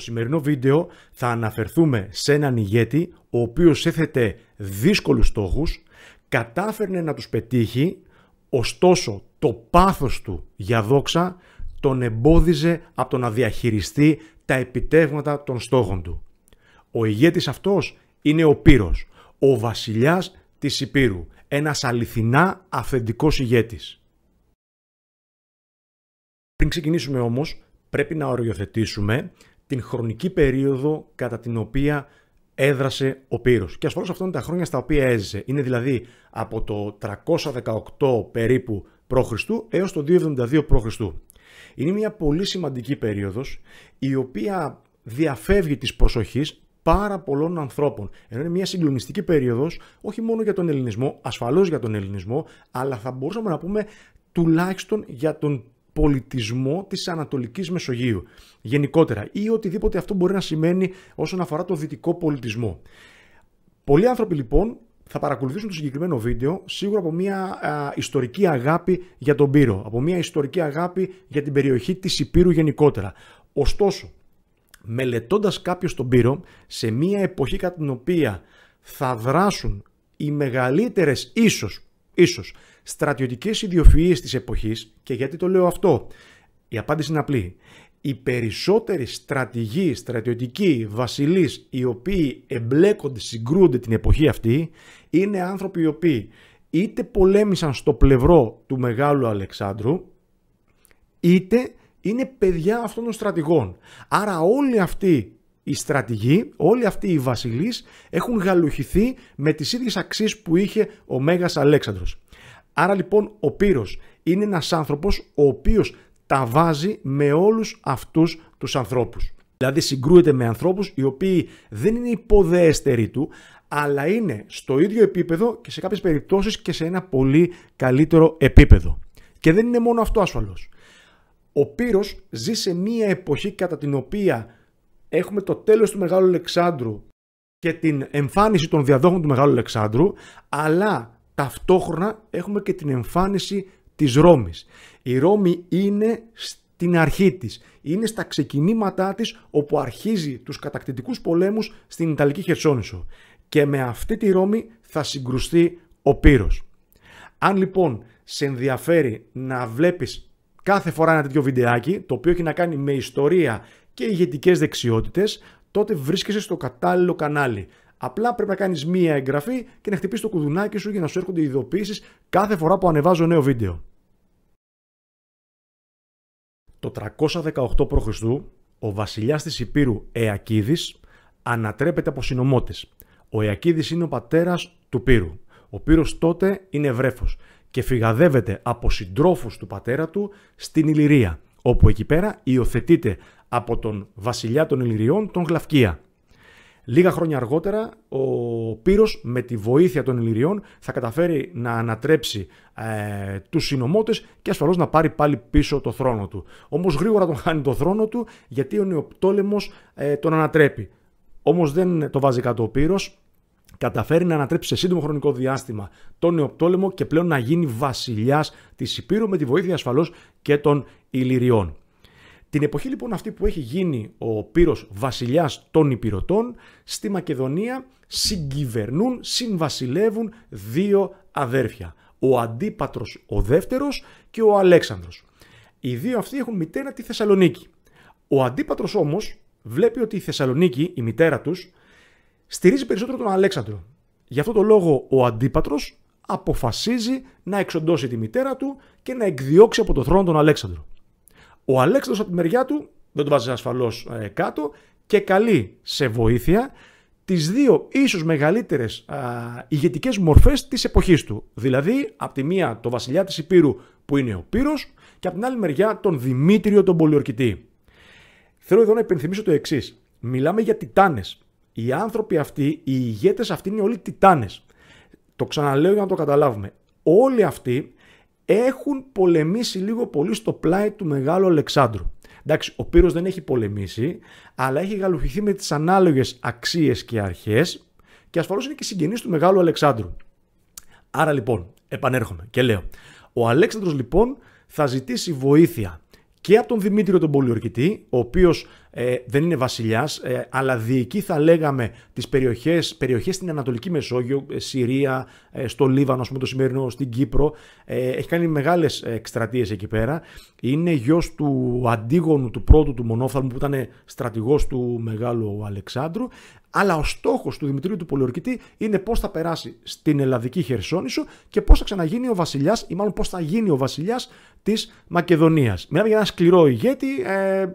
σημερινό βίντεο θα αναφερθούμε σε έναν ηγέτη ο οποίος έθετε δύσκολους στόχους, κατάφερνε να τους πετύχει, ωστόσο το πάθος του για δόξα τον εμπόδιζε από το να διαχειριστεί τα επιτεύγματα των στόχων του. Ο ηγέτης αυτός είναι ο Πύρος, ο βασιλιάς της Υπήρου, ένας αληθινά αυθεντικός ηγέτης. Πριν ξεκινήσουμε όμως, πρέπει να οριοθετήσουμε την χρονική περίοδο κατά την οποία έδρασε ο Πύρος. Και ασφαλώς αυτά είναι τα χρόνια στα οποία έζησε. Είναι δηλαδή από το 318 περίπου π.Χ. έως το 272 π.Χ. Είναι μια πολύ σημαντική περίοδος η οποία διαφεύγει της προσοχής πάρα πολλών ανθρώπων. Ενώ είναι μια συγκλονιστική περίοδος όχι μόνο για τον ελληνισμό, ασφαλώς για τον ελληνισμό, αλλά θα μπορούσαμε να πούμε τουλάχιστον για τον πολιτισμό της Ανατολικής Μεσογείου γενικότερα ή οτιδήποτε αυτό μπορεί να σημαίνει όσον αφορά το δυτικό πολιτισμό. Πολλοί άνθρωποι λοιπόν θα παρακολουθήσουν το συγκεκριμένο βίντεο σίγουρα από μια ιστορική αγάπη για τον Πύρο, από μια ιστορική αγάπη για την περιοχή της Υπήρου γενικότερα. Ωστόσο, μελετώντας κάποιος τον Πύρο σε μια εποχή κατά την οποία θα δράσουν οι μεγαλύτερες ίσως στρατιωτικές ιδιοφυΐες της εποχής, και γιατί το λέω αυτό, η απάντηση είναι απλή. Οι περισσότεροι στρατηγοί, στρατιωτικοί, βασιλείς οι οποίοι εμπλέκονται, συγκρούονται την εποχή αυτή, είναι άνθρωποι οι οποίοι είτε πολέμησαν στο πλευρό του Μεγάλου Αλεξάνδρου, είτε είναι παιδιά αυτών των στρατηγών. Άρα όλοι αυτοί οι στρατηγοί, όλοι αυτοί οι βασιλείς έχουν γαλουχηθεί με τις ίδιες αξίες που είχε ο Μέγας Αλέξανδρος. Άρα λοιπόν ο Πύρος είναι ένας άνθρωπος ο οποίος τα βάζει με όλους αυτούς τους ανθρώπους. Δηλαδή συγκρούεται με ανθρώπους οι οποίοι δεν είναι υποδεέστεροι του, αλλά είναι στο ίδιο επίπεδο και σε κάποιες περιπτώσεις και σε ένα πολύ καλύτερο επίπεδο. Και δεν είναι μόνο αυτό ασφαλώς. Ο Πύρος ζει σε μία εποχή κατά την οποία έχουμε το τέλος του Μεγάλου Αλεξάνδρου και την εμφάνιση των διαδόχων του Μεγάλου Αλεξάνδρου, αλλά ταυτόχρονα έχουμε και την εμφάνιση της Ρώμης. Η Ρώμη είναι στην αρχή της, είναι στα ξεκινήματά της όπου αρχίζει τους κατακτητικούς πολέμους στην Ιταλική Χερσόνησο. Και με αυτή τη Ρώμη θα συγκρουστεί ο Πύρος. Αν λοιπόν σε ενδιαφέρει να βλέπεις κάθε φορά ένα τέτοιο βιντεάκι, το οποίο έχει να κάνει με ιστορία και ηγετικές δεξιότητες, τότε βρίσκεσαι στο κατάλληλο κανάλι. Απλά πρέπει να κάνεις μία εγγραφή και να χτυπήσεις το κουδουνάκι σου για να σου έρχονται ειδοποιήσεις κάθε φορά που ανεβάζω νέο βίντεο. Το 318 π.Χ. ο βασιλιάς της Υπήρου Αιακίδης ανατρέπεται από συνωμότες. Ο Αιακίδης είναι ο πατέρας του Πύρου. Ο Πύρος τότε είναι βρέφος και φυγαδεύεται από συντρόφους του πατέρα του στην Ηλυρία, όπου εκεί πέρα υιοθετείται από τον βασιλιά των Ηλυριών, τον Γλαυκία. Λίγα χρόνια αργότερα ο Πύρος με τη βοήθεια των Ηλυριών θα καταφέρει να ανατρέψει τους συνωμότες και ασφαλώς να πάρει πάλι πίσω το θρόνο του. Όμως γρήγορα τον χάνει το θρόνο του γιατί ο Νεοπτόλεμος τον ανατρέπει. Όμως δεν το βάζει κάτω ο Πύρος, καταφέρει να ανατρέψει σε σύντομο χρονικό διάστημα τον Νεοπτόλεμο και πλέον να γίνει βασιλιάς της Υπήρου με τη βοήθεια ασφαλώς και των Ηλυριών. Την εποχή λοιπόν αυτή που έχει γίνει ο Πύρος βασιλιάς των Υπηρωτών, στη Μακεδονία συγκυβερνούν, συμβασιλεύουν δύο αδέρφια. Ο Αντίπατρος ο δεύτερος και ο Αλέξανδρος. Οι δύο αυτοί έχουν μητέρα τη Θεσσαλονίκη. Ο Αντίπατρος όμως βλέπει ότι η Θεσσαλονίκη, η μητέρα τους, στηρίζει περισσότερο τον Αλέξανδρο. Γι' αυτό το λόγο ο Αντίπατρος αποφασίζει να εξοντώσει τη μητέρα του και να εκδιώξει από το θρόνο τον Αλέξανδρο. Ο Αλέξανδρος από τη μεριά του δεν το βάζει ασφαλώς κάτω και καλεί σε βοήθεια τις δύο ίσως μεγαλύτερες ηγετικές μορφές της εποχής του. Δηλαδή, από τη μία το βασιλιά της Υπήρου που είναι ο Πύρος και από την άλλη μεριά τον Δημήτριο τον Πολιορκητή. Θέλω εδώ να υπενθυμίσω το εξής. Μιλάμε για τιτάνες. Οι άνθρωποι αυτοί, οι ηγέτες αυτοί είναι όλοι τιτάνες. Το ξαναλέω για να το καταλάβουμε. Όλοι αυτοί έχουν πολεμήσει λίγο πολύ στο πλάι του Μεγάλου Αλεξάνδρου. Εντάξει, ο Πύρος δεν έχει πολεμήσει, αλλά έχει γαλουχηθεί με τις ανάλογες αξίες και αρχές και ασφαλώς είναι και συγγενής του Μεγάλου Αλεξάνδρου. Άρα λοιπόν, επανέρχομαι και λέω, ο Αλέξανδρος λοιπόν θα ζητήσει βοήθεια και από τον Δημήτριο τον Πολιορκητή, ο οποίος δεν είναι βασιλιάς, αλλά διοικεί, θα λέγαμε, τις περιοχές στην Ανατολική Μεσόγειο, Συρία, στο Λίβανο, ας πούμε, το σημερινό, στην Κύπρο. Έχει κάνει μεγάλες εκστρατείες εκεί πέρα. Είναι γιος του Αντίγονου, του πρώτου του Μονόφθαλμου, που ήταν στρατηγός του Μεγάλου Αλεξάνδρου. Αλλά ο στόχος του Δημητρίου του Πολιορκητή είναι πώς θα περάσει στην Ελλαδική Χερσόνησο και πώς θα ξαναγίνει ο βασιλιάς, ή μάλλον πώς θα γίνει ο βασιλιάς της Μακεδονίας. Μιλάμε για ένα σκληρό ηγέτη,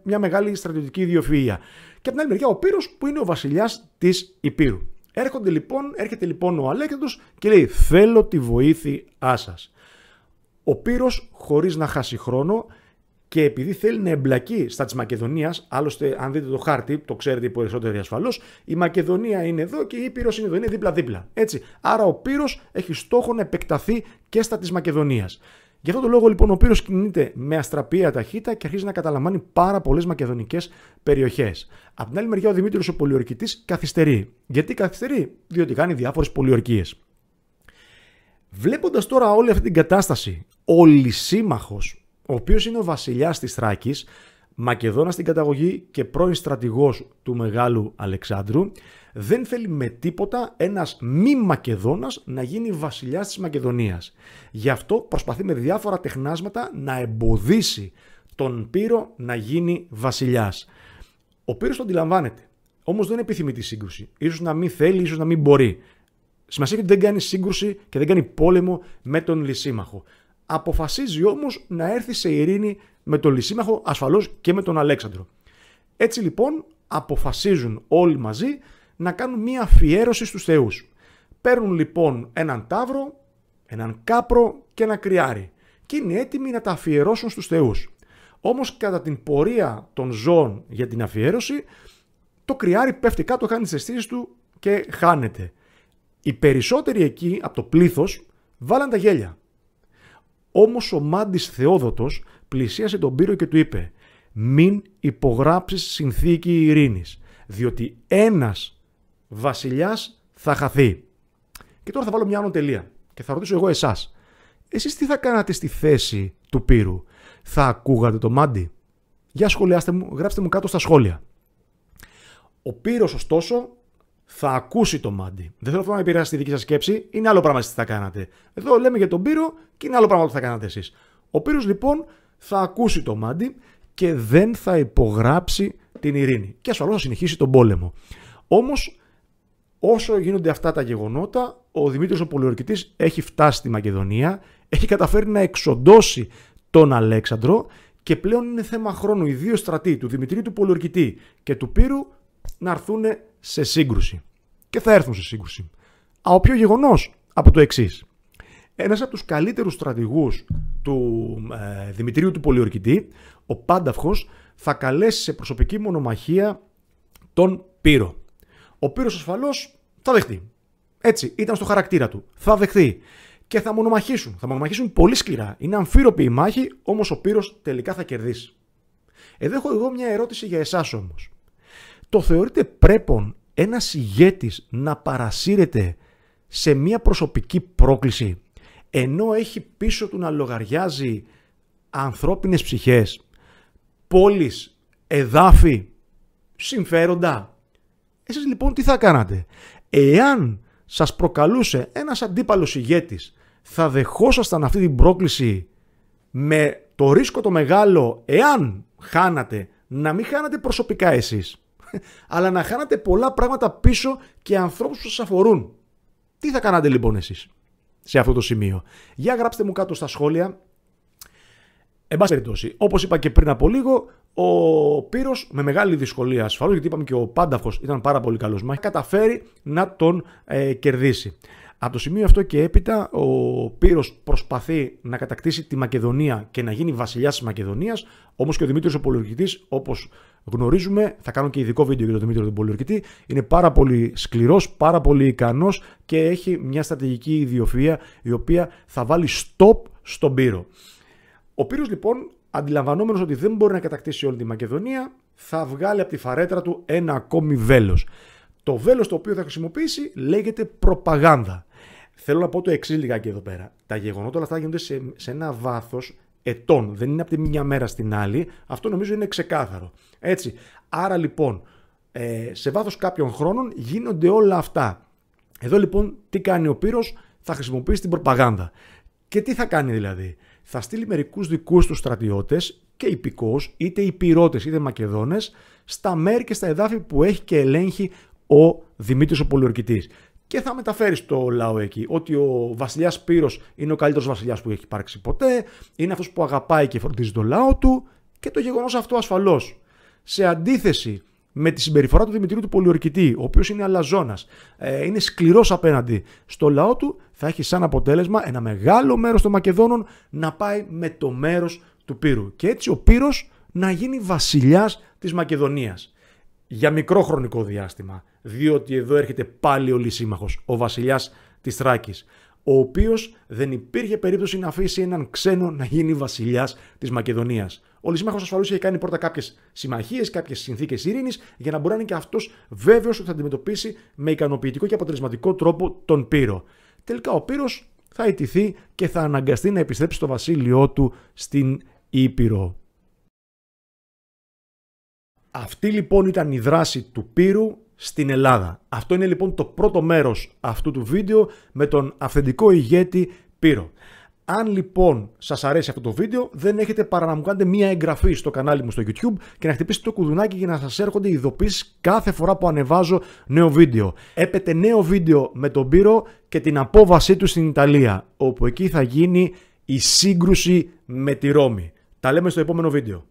μια μεγάλη στρατιωτική ιδιοφυΐα. Και από την άλλη μεριά ο Πύρος, που είναι ο βασιλιάς της Υπήρου. Έρχεται λοιπόν ο Αλέξανδρος και λέει: θέλω τη βοήθειά σας. Ο Πύρος, χωρίς να χάσει χρόνο, και επειδή θέλει να εμπλακεί στα της Μακεδονίας, άλλωστε, αν δείτε το χάρτη, το ξέρετε οι περισσότεροι ασφαλώς, η Μακεδονία είναι εδώ και η Ήπειρος είναι εδώ, είναι δίπλα-δίπλα. Έτσι. Άρα ο Πύρος έχει στόχο να επεκταθεί και στα της Μακεδονίας. Γι' αυτό το λόγο λοιπόν ο Πύρος κινείται με αστραπία ταχύτητα και αρχίζει να καταλαμβάνει πάρα πολλές μακεδονικές περιοχές. Από την άλλη μεριά ο Δημήτριος ο Πολιορκητής καθυστερεί. Γιατί καθυστερεί? Διότι κάνει διάφορες πολιορκίες. Βλέποντας τώρα όλη αυτή την κατάσταση, ο Λυσίμαχος, ο οποίος είναι ο βασιλιάς της Θράκης, Μακεδόνας στην καταγωγή και πρώην στρατηγός του Μεγάλου Αλεξάνδρου, δεν θέλει με τίποτα ένας μη Μακεδόνας να γίνει βασιλιάς της Μακεδονίας. Γι' αυτό προσπαθεί με διάφορα τεχνάσματα να εμποδίσει τον Πύρο να γίνει βασιλιάς. Ο Πύρος το αντιλαμβάνεται, όμως δεν επιθυμεί τη σύγκρουση. Ίσως να μην θέλει, ίσως να μην μπορεί. Σημασία έχει ότι δεν κάνει σύγκρουση και δεν κάνει πόλεμο με τον Λυσίμαχο. Αποφασίζει όμως να έρθει σε ειρήνη με τον Λυσίμαχο, ασφαλώς και με τον Αλέξανδρο. Έτσι λοιπόν αποφασίζουν όλοι μαζί να κάνουν μία αφιέρωση στους θεούς. Παίρνουν λοιπόν έναν ταύρο, έναν κάπρο και ένα κρυάρι και είναι έτοιμοι να τα αφιερώσουν στους θεούς. Όμως κατά την πορεία των ζώων για την αφιέρωση, το κρυάρι πέφτει κάτω, χάνει τις αισθήσεις του και χάνεται. Οι περισσότεροι εκεί από το πλήθος βάλαν τα γέλια. Όμως ο Μάντης Θεόδοτος πλησίασε τον Πύρο και του είπε: μην υπογράψεις συνθήκη ειρήνης, διότι ένας βασιλιάς θα χαθεί. Και τώρα θα βάλω μια άνω τελεία και θα ρωτήσω εγώ εσάς. Εσείς τι θα κάνατε στη θέση του Πύρου? Θα ακούγατε το Μάντι? Για σχολιάστε μου, γράψτε μου κάτω στα σχόλια. Ο Πύρος ωστόσο θα ακούσει το Μάντι. Δεν θέλω αυτό να επηρεάσει τη δική σας σκέψη, είναι άλλο πράγμα εσείς τι θα κάνατε. Εδώ λέμε για τον Πύρο και είναι άλλο πράγμα που θα κάνατε εσείς. Ο Πύρος λοιπόν θα ακούσει το Μάντι και δεν θα υπογράψει την ειρήνη. Και ασφαλώς θα συνεχίσει τον πόλεμο. Όμως, όσο γίνονται αυτά τα γεγονότα, ο Δημήτριος ο Πολιορκητής έχει φτάσει στη Μακεδονία, έχει καταφέρει να εξοντώσει τον Αλέξανδρο και πλέον είναι θέμα χρόνου οι δύο στρατοί, του Δημητρίου του Πολιορκητή και του Πύρου, να έρθουν σε σύγκρουση. Και θα έρθουν σε σύγκρουση. Από ποιο γεγονός? Από το εξής. Ένας από τους καλύτερους στρατηγούς του Δημητρίου του Πολιορκητή, ο Πάνταυχος, θα καλέσει σε προσωπική μονομαχία τον Πύρο. Ο Πύρος ασφαλώς θα δεχτεί. Έτσι, ήταν στο χαρακτήρα του. Θα δεχτεί. Και θα μονομαχήσουν. Θα μονομαχήσουν πολύ σκληρά. Είναι αμφίροπη η μάχη, όμως ο Πύρος τελικά θα κερδίσει. Εδώ έχω εγώ μια ερώτηση για εσάς όμως. Το θεωρείτε πρέπον ένας ηγέτης να παρασύρεται σε μια προσωπική πρόκληση, ενώ έχει πίσω του να λογαριάζει ανθρώπινες ψυχές, πόλεις, εδάφη, συμφέροντα? Εσείς λοιπόν τι θα κάνατε? Εάν σας προκαλούσε ένας αντίπαλος ηγέτης, θα δεχόσασταν αυτή την πρόκληση με το ρίσκο το μεγάλο, εάν χάνατε, να μην χάνατε προσωπικά εσείς, αλλά να χάνατε πολλά πράγματα πίσω και ανθρώπους που σας αφορούν? Τι θα κάνατε λοιπόν εσείς σε αυτό το σημείο? Για γράψτε μου κάτω στα σχόλια. Εν πάση περιπτώσει, όπως είπα και πριν από λίγο, ο Πύρος με μεγάλη δυσκολία ασφαλώς, γιατί είπαμε και ο Πάνταυχος ήταν πάρα πολύ καλός μάχης, καταφέρει να τον κερδίσει. Από το σημείο αυτό και έπειτα ο Πύρος προσπαθεί να κατακτήσει τη Μακεδονία και να γίνει βασιλιάς της Μακεδονίας, όμως και ο Δημήτριος ο Πολιορκητής, όπως γνωρίζουμε, θα κάνω και ειδικό βίντεο για τον Δημήτριο τον Πολιορκητή, είναι πάρα πολύ σκληρός, πάρα πολύ ικανός και έχει μια στρατηγική ιδιοφυΐα η οποία θα βάλει stop στον Πύρο. Ο Πύρος λοιπόν, αντιλαμβανόμενος ότι δεν μπορεί να κατακτήσει όλη τη Μακεδονία, θα βγάλει από τη φαρέτρα του ένα ακόμη βέλος. Το βέλος το οποίο θα χρησιμοποιήσει λέγεται προπαγάνδα. Θέλω να πω το εξής λιγάκι εδώ πέρα. Τα γεγονότα όλα αυτά γίνονται σε ένα βάθος ετών. Δεν είναι από τη μια μέρα στην άλλη. Αυτό νομίζω είναι ξεκάθαρο. Έτσι. Άρα λοιπόν, σε βάθος κάποιων χρόνων γίνονται όλα αυτά. Εδώ λοιπόν τι κάνει ο Πύρος? Θα χρησιμοποιήσει την προπαγάνδα. Και τι θα κάνει δηλαδή? Θα στείλει μερικούς δικούς του στρατιώτες και υπηκόους, είτε Υπηρώτες είτε Μακεδόνες, στα μέρη και στα εδάφη που έχει και ελέγχει ο Δημήτρης ο Πολιορκητής. Και θα μεταφέρει στο λαό εκεί ότι ο βασιλιάς Πύρος είναι ο καλύτερος βασιλιάς που έχει υπάρξει ποτέ, είναι αυτός που αγαπάει και φροντίζει το λαό του, και το γεγονός αυτό ασφαλώς, σε αντίθεση με τη συμπεριφορά του Δημητρίου του Πολιορκητή, ο οποίος είναι αλαζόνας, είναι σκληρός απέναντι στο λαό του, θα έχει σαν αποτέλεσμα ένα μεγάλο μέρος των Μακεδόνων να πάει με το μέρος του Πύρου. Και έτσι ο Πύρος να γίνει βασιλιάς της Μακεδονίας. Για μικρό χρονικό διάστημα, διότι εδώ έρχεται πάλι ο Λυσίμαχος, ο βασιλιάς της Θράκης, ο οποίος δεν υπήρχε περίπτωση να αφήσει έναν ξένο να γίνει βασιλιάς της Μακεδονίας. Ο Λυσίμαχος ασφαλώς είχε κάνει πρώτα κάποιες συμμαχίες, κάποιες συνθήκες ειρήνης, για να μπορεί να είναι και αυτός βέβαιος ότι θα αντιμετωπίσει με ικανοποιητικό και αποτελεσματικό τρόπο τον Πύρο. Τελικά ο Πύρος θα ιτηθεί και θα αναγκαστεί να επιστρέψει στο βασίλειό του στην Ήπειρο. Αυτή λοιπόν ήταν η δράση του Πύρου στην Ελλάδα. Αυτό είναι λοιπόν το πρώτο μέρος αυτού του βίντεο με τον αυθεντικό ηγέτη Πύρο. Αν λοιπόν σας αρέσει αυτό το βίντεο, δεν έχετε παρά να μου κάνετε μία εγγραφή στο κανάλι μου στο YouTube και να χτυπήσετε το κουδουνάκι για να σας έρχονται ειδοποιήσεις κάθε φορά που ανεβάζω νέο βίντεο. Έπεται νέο βίντεο με τον Πύρο και την απόβασή του στην Ιταλία, όπου εκεί θα γίνει η σύγκρουση με τη Ρώμη. Τα λέμε στο επόμενο βίντεο.